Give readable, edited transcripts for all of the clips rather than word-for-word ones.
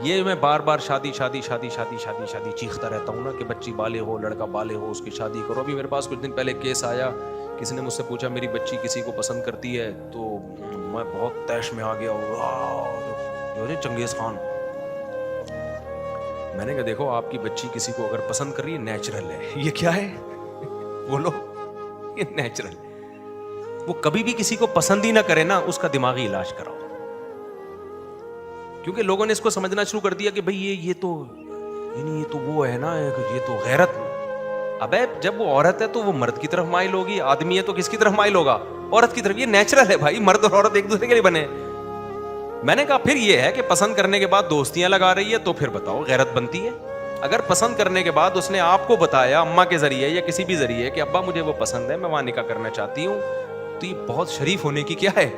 یہ میں بار بار شادی شادی شادی شادی شادی شادی چیختا رہتا ہوں نا کہ بچی بالغ ہو، لڑکا بالغ ہو، اس کی شادی کرو. ابھی میرے پاس کچھ دن پہلے کیس آیا، کسی نے مجھ سے پوچھا میری بچی کسی کو پسند کرتی ہے، تو میں بہت طیش میں آ گیا، جو ہے چنگیز خان. میں نے کہا دیکھو آپ کی بچی کسی کو اگر پسند کر رہی ہے نیچرل ہے. یہ کیا ہے بولو، یہ نیچرل. وہ کبھی بھی کسی کو پسند ہی نہ کرے نا، اس کا دماغی علاج کراؤ. کیونکہ لوگوں نے اس کو سمجھنا شروع کر دیا کہ بھئی یہ تو یہ تو وہ ہے نا، یہ تو غیرت. ابے جب وہ عورت ہے تو وہ مرد کی طرف مائل ہوگی، آدمی ہے تو کس کی طرف مائل ہوگا؟ عورت کی طرف. یہ نیچرل ہے بھائی، مرد اور عورت ایک دوسرے کے لیے بنے. میں نے کہا پھر یہ ہے کہ پسند کرنے کے بعد دوستیاں لگا رہی ہے تو پھر بتاؤ غیرت بنتی ہے؟ اگر پسند کرنے کے بعد اس نے آپ کو بتایا اماں کے ذریعے یا کسی بھی ذریعے کہ ابا مجھے وہ پسند ہے، میں وہاں نکاح کرنا چاہتی ہوں، تو یہ بہت شریف ہونے کی کیا ہے؟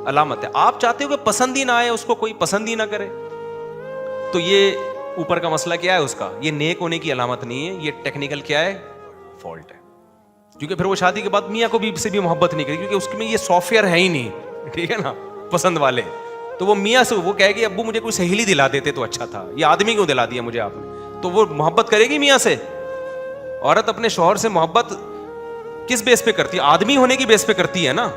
علامت ہے. آپ چاہتے ہو کہ پسند ہی نہ آئے، اس کو کوئی پسند ہی نہ کرے، تو یہ اوپر کا مسئلہ کیا ہے اس کا؟ یہ نیک ہونے کی علامت نہیں ہے، یہ ٹیکنیکل کیا ہے؟ فالٹ ہے. کیونکہ پھر وہ شادی کے بعد میاں کو بھی سے بھی محبت نہیں کرے، کیونکہ اس میں یہ سافٹ ویئر ہے ہی نہیں. ٹھیک ہے نا، پسند والے. تو وہ میاں سے وہ کہے گی ابو مجھے کوئی سہیلی دلا دیتے تو اچھا تھا، یہ آدمی کیوں دلا دیا مجھے آپ نے؟ تو وہ محبت کرے گی میاں سے. عورت اپنے شوہر سے محبت کس بیس پہ کرتی ہے؟ آدمی ہونے کی بیس پہ کرتی ہے نا.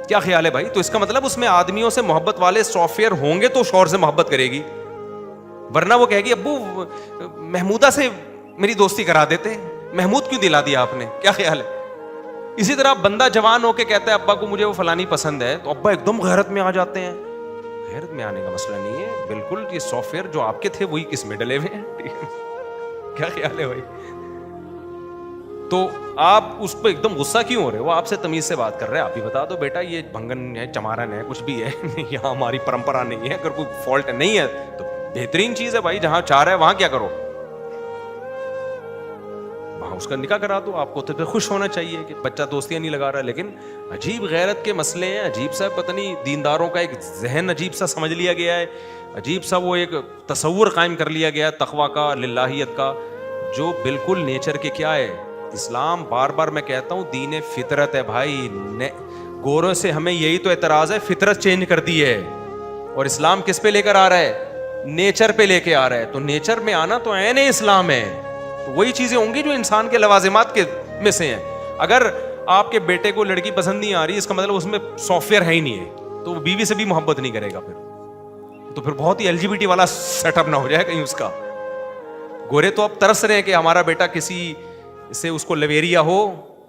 کیا خیال ہے بھائی؟ تو اس کا مطلب اس میں آدمیوں سے محبت والے سافٹ ویئر ہوں گے تو شوہر سے محبت کرے گی، ورنہ وہ کہے گی ابو محمودہ سے میری دوستی کرا دیتے، محمود کیوں دلا دیا آپ نے؟ کیا خیال ہے؟ اسی طرح بندہ جوان ہو کے کہتا ہے ابا کو مجھے وہ فلانی پسند ہے، تو ابا ایک دم غیرت میں آ جاتے ہیں. غیرت میں آنے کا مسئلہ نہیں ہے، بالکل یہ سافٹ ویئر جو آپ کے تھے وہی کس میں ڈلے ہوئے ہیں. کیا خیال ہے بھائی؟ تو آپ اس پہ ایک دم غصہ کیوں ہو رہے ہو؟ وہ آپ سے تمیز سے بات کر رہے ہیں، آپ ہی بتا دو بیٹا یہ بھنگن ہے، چمارن ہے، کچھ بھی ہے، یہاں ہماری پرمپرا نہیں ہے. اگر کوئی فالٹ نہیں ہے تو بہترین چیز ہے بھائی، جہاں چاہ رہا ہے وہاں کیا کرو، وہاں اس کا نکاح کرا دو. آپ کو تو پھر خوش ہونا چاہیے کہ بچہ دوستیاں نہیں لگا رہا. لیکن عجیب غیرت کے مسئلے ہیں، عجیب سا پتہ نہیں دینداروں کا ایک ذہن عجیب سا سمجھ لیا گیا ہے، عجیب سا وہ ایک تصور قائم کر لیا گیا ہے تقویٰ کا، للہیت کا، جو بالکل نیچر کے کیا ہے. اسلام بار بار میں کہتا ہوں دین فطرت ہے بھائی. گوروں سے ہمیں یہی تو اعتراض ہے، فطرت چینج کر دی ہے، اور اسلام کس پہ لے کر آ رہا ہے؟ نیچر پہ لے کے آ رہا ہے. تو نیچر میں آنا تو عین اسلام ہے. تو وہی چیزیں ہوں گی جو انسان کے لوازمات کے میں سے ہیں. اگر آپ کے بیٹے کو لڑکی پسند نہیں آ رہی، اس کا مطلب اس میں سافٹ ویئر ہے ہی نہیں ہے، تو وہ بیوی سے بھی محبت نہیں کرے گا. پھر تو پھر بہت ہی LGBT والا سیٹ اپ نہ ہو جائے کہیں اس کا. گورے تو اب ترس رہے ہیں کہ ہمارا بیٹا کسی سے اس کو لویریا ہو،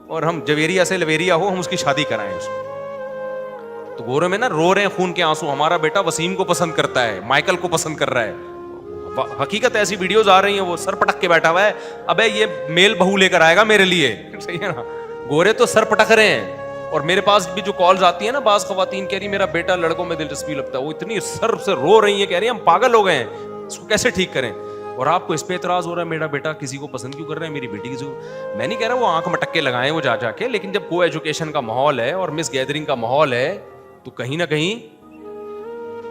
اور ہم جویریا سے لویریا ہو، ہم اس کی شادی کرائیں اس کو. تو گورے میں نا رو رہے ہیں خون کے آنسو، ہمارا بیٹا وسیم کو پسند کرتا ہے، مائیکل کو پسند کر رہا ہے. حقیقت ایسی ویڈیوز آ رہی ہیں، وہ سر پٹک کے بیٹھا ہوا ہے، ابے یہ میل بہو لے کر آئے گا میرے لیے. صحیح ہے نا؟ گورے تو سر پٹک رہے ہیں. اور میرے پاس بھی جو کالز آتی ہیں نا، بعض خواتین کہہ رہی میرا بیٹا لڑکوں میں دلچسپی لگتا ہے، وہ اتنی سر سے رو رہی ہیں، کہہ رہی ہیں ہم پاگل ہو گئے ہیں، اس کو کیسے ٹھیک کریں. اور آپ کو اس پہ اعتراض ہو رہا ہے میرا بیٹا کسی کو پسند کیوں کر رہے ہیں، میری بیٹی کسی کو. میں نہیں کہہ رہا وہ آنکھ مٹکے لگائیں وہ جا کے، لیکن جب کو ایجوکیشن کا ماحول ہے اور مس گیدرنگ کا ماحول ہے تو کہیں نہ کہیں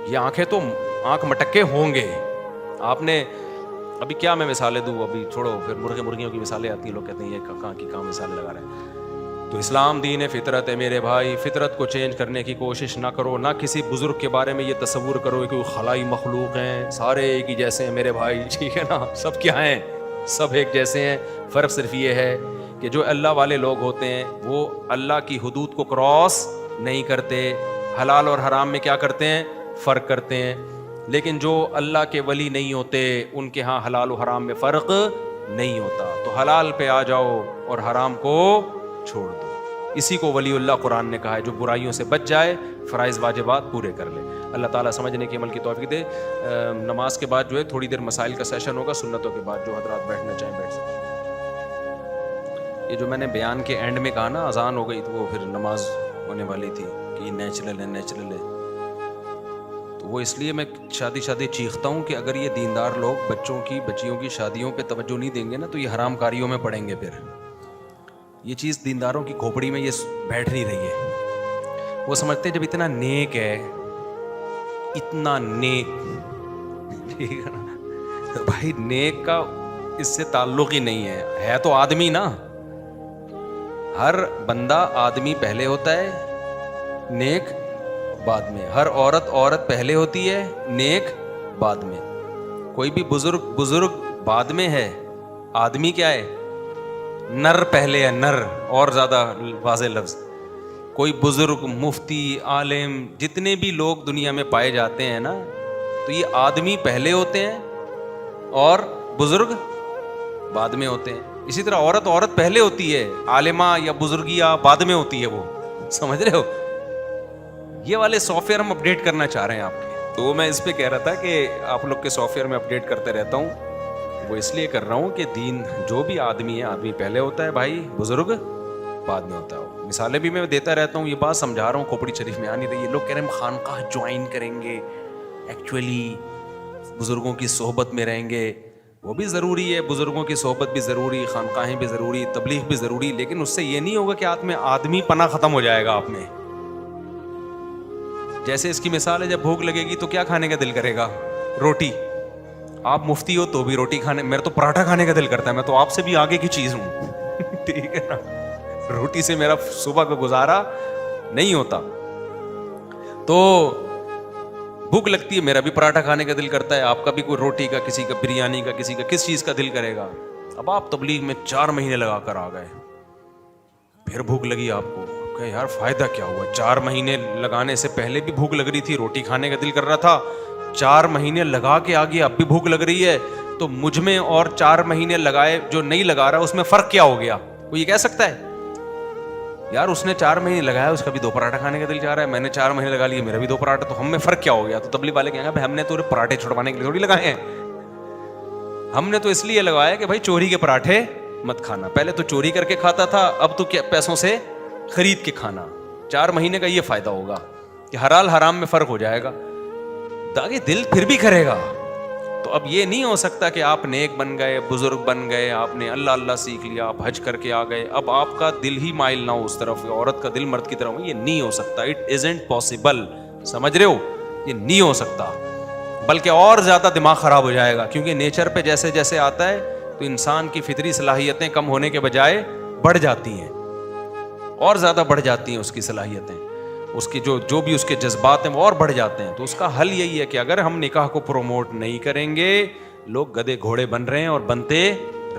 یہ آنکھیں تو آنکھ مٹکے ہوں گے. آپ نے ابھی کیا میں مثالیں دوں، ابھی چھوڑو، پھر مرغے مرغیوں کی مثالیں آتی ہیں، لوگ کہتے ہیں یہ کہاں کی کہاں مثالیں لگا رہے ہیں. تو اسلام دین فطرت ہے میرے بھائی. فطرت کو چینج کرنے کی کوشش نہ کرو، نہ کسی بزرگ کے بارے میں یہ تصور کرو کہ کوئی خلائی مخلوق ہیں، سارے ایک ہی جیسے ہیں میرے بھائی. ٹھیک ہے نا؟ سب کیا ہیں؟ سب ایک جیسے ہیں. فرق صرف یہ ہے کہ جو اللہ والے لوگ ہوتے ہیں وہ اللہ کی حدود کو کراس نہیں کرتے، حلال اور حرام میں کیا کرتے ہیں؟ فرق کرتے ہیں. لیکن جو اللہ کے ولی نہیں ہوتے ان کے ہاں حلال و حرام میں فرق نہیں ہوتا. تو حلال پہ آ جاؤ اور حرام کو چھوڑ دو. اسی کو ولی اللہ قرآن نے کہا ہے، جو برائیوں سے بچ جائے، فرائض واجبات پورے کر لے. اللہ تعالیٰ سمجھنے کے عمل کی توفیق دے. نماز کے بعد جو ہے تھوڑی دیر مسائل کا سیشن ہوگا، سنتوں کے بعد جو حضرات بیٹھنا چاہیں بیٹھ سکیں. یہ جو میں نے بیان کے اینڈ میں کہا نا اذان ہو گئی تو وہ پھر نماز ہونے والی تھی کہ یہ نیچرل ہے نیچرل ہے، تو وہ اس لیے میں شادی چیختا ہوں کہ اگر یہ دیندار لوگ بچیوں کی شادیوں پہ توجہ نہیں دیں گے نا تو یہ حرام کاریوں میں پڑیں گے. پھر یہ چیز دینداروں کی کھوپڑی میں یہ بیٹھ نہیں رہی ہے. وہ سمجھتے ہیں جب اتنا نیک ہے، اتنا نیک، ٹھیک ہے نا بھائی، نیک کا اس سے تعلق ہی نہیں ہے تو آدمی نا. ہر بندہ آدمی پہلے ہوتا ہے، نیک بعد میں. ہر عورت پہلے ہوتی ہے، نیک بعد میں. کوئی بھی بزرگ بعد میں ہے, آدمی کیا ہے, نر پہلے ہے, نر, اور زیادہ واضح لفظ. کوئی بزرگ, مفتی, عالم, جتنے بھی لوگ دنیا میں پائے جاتے ہیں نا, تو یہ آدمی پہلے ہوتے ہیں اور بزرگ بعد میں ہوتے ہیں. اسی طرح عورت پہلے ہوتی ہے, عالمہ یا بزرگیہ بعد میں ہوتی ہے. وہ سمجھ رہے ہو, یہ والے سافٹ ویئر ہم اپڈیٹ کرنا چاہ رہے ہیں آپ کے. تو میں اس پہ کہہ رہا تھا کہ آپ لوگ کے سافٹ ویئر میں اپڈیٹ کرتے رہتا ہوں. وہ اس لیے کر رہا ہوں کہ دین جو بھی آدمی ہے, آدمی پہلے ہوتا ہے بھائی, بزرگ بعد میں ہوتا ہے. مثالیں بھی میں دیتا رہتا ہوں, یہ بات سمجھا رہا ہوں, کھوپڑی شریف میں آ نہیں رہی ہے. لوگ کہہ رہے ہیں ہم خانقاہ جوائن کریں گے, ایکچولی بزرگوں کی صحبت میں رہیں گے. وہ بھی ضروری ہے, بزرگوں کی صحبت بھی ضروری, خانقاہیں بھی ضروری, تبلیغ بھی ضروری, لیکن اس سے یہ نہیں ہوگا کہ آدمی پناہ ختم ہو جائے گا آپ میں. جیسے اس کی مثال ہے, جب بھوک لگے گی تو کیا کھانے کا دل کرے گا, روٹی. آپ مفتی ہو تو بھی روٹی کھانے, میرا تو پراٹھا کھانے کا دل کرتا ہے, میں تو آپ سے بھی آگے کی چیز ہوں. ٹھیک ہے نا, روٹی سے میرا صبح کا گزارا نہیں ہوتا. تو بھوک لگتی ہے, میرا بھی پراٹھا کھانے کا دل کرتا ہے, آپ کا بھی کوئی روٹی کا, کسی کا بریانی کا, کسی کا کس چیز کا دل کرے گا. اب آپ تبلیغ میں 4 مہینے لگا کر آ گئے, پھر بھوک لگی آپ کو, کہ یار فائدہ کیا ہوا, 4 مہینے لگانے سے پہلے بھی بھوک لگ رہی تھی, روٹی کھانے کا دل کر رہا تھا, 4 مہینے لگا کے آگے اب بھی بھوک لگ رہی ہے, تو مجھ میں اور 4 مہینے لگائے جو نہیں لگا رہا اس میں فرق کیا ہو گیا؟ کوئی یہ کہہ سکتا ہے؟ یار اس نے 4 مہینے لگایا, اس کا بھی 2 پراٹھا کھانے کا دل چاہ رہا ہے, میں نے 4 مہینے لگا لیے, میرا بھی 2 پراٹھا, تو ہم میں فرق کیا ہو گیا؟ تو تبلیغ والے کہیں گے بھائی ہم نے تو پراٹھے چھڑوانے کے لیے تھوڑی لگائے ہیں, ہم نے تو اس لیے لگوایا کہ بھائی چوری کے پراٹھے مت کھانا. پہلے تو چوری کر کے کھاتا تھا, اب تو کیا پیسوں سے خرید کے کھانا. 4 مہینے کا یہ فائدہ ہوگا کہ حلال حرام میں فرق ہو جائے گا, تاکہ دل پھر بھی کرے گا. تو اب یہ نہیں ہو سکتا کہ آپ نیک بن گئے, بزرگ بن گئے, آپ نے اللہ اللہ سیکھ لیا, آپ حج کر کے آ گئے, اب آپ کا دل ہی مائل نہ ہو اس طرف, عورت کا دل مرد کی طرف. یہ نہیں ہو سکتا, اٹ ازنٹ پاسبل. سمجھ رہے ہو, یہ نہیں ہو سکتا, بلکہ اور زیادہ دماغ خراب ہو جائے گا. کیونکہ نیچر پہ جیسے جیسے آتا ہے تو انسان کی فطری صلاحیتیں کم ہونے کے بجائے بڑھ جاتی ہیں, اور زیادہ بڑھ جاتی ہیں اس کی صلاحیتیں, اس کی جو بھی اس کے جذبات ہیں وہ اور بڑھ جاتے ہیں. تو اس کا حل یہی ہے کہ اگر ہم نکاح کو پروموٹ نہیں کریں گے, لوگ گدھے گھوڑے بن رہے ہیں اور بنتے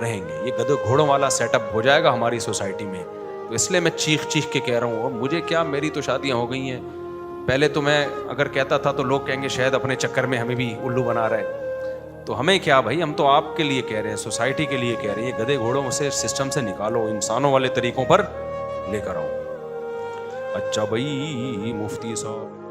رہیں گے. یہ گدھے گھوڑوں والا سیٹ اپ ہو جائے گا ہماری سوسائٹی میں. تو اس لیے میں چیخ کے کہہ رہا ہوں, مجھے کیا, میری تو شادیاں ہو گئی ہیں. پہلے تو میں اگر کہتا تھا تو لوگ کہیں گے شاید اپنے چکر میں ہمیں بھی الو بنا رہا ہے. تو ہمیں کیا بھائی, ہم تو آپ کے لیے کہہ رہے ہیں, سوسائٹی کے لیے کہہ رہے ہیں. یہ گدھے گھوڑوں سے سسٹم سے نکالو, انسانوں والے طریقوں پر لے کر آؤ. اچھا بھائی مفتی صاحب.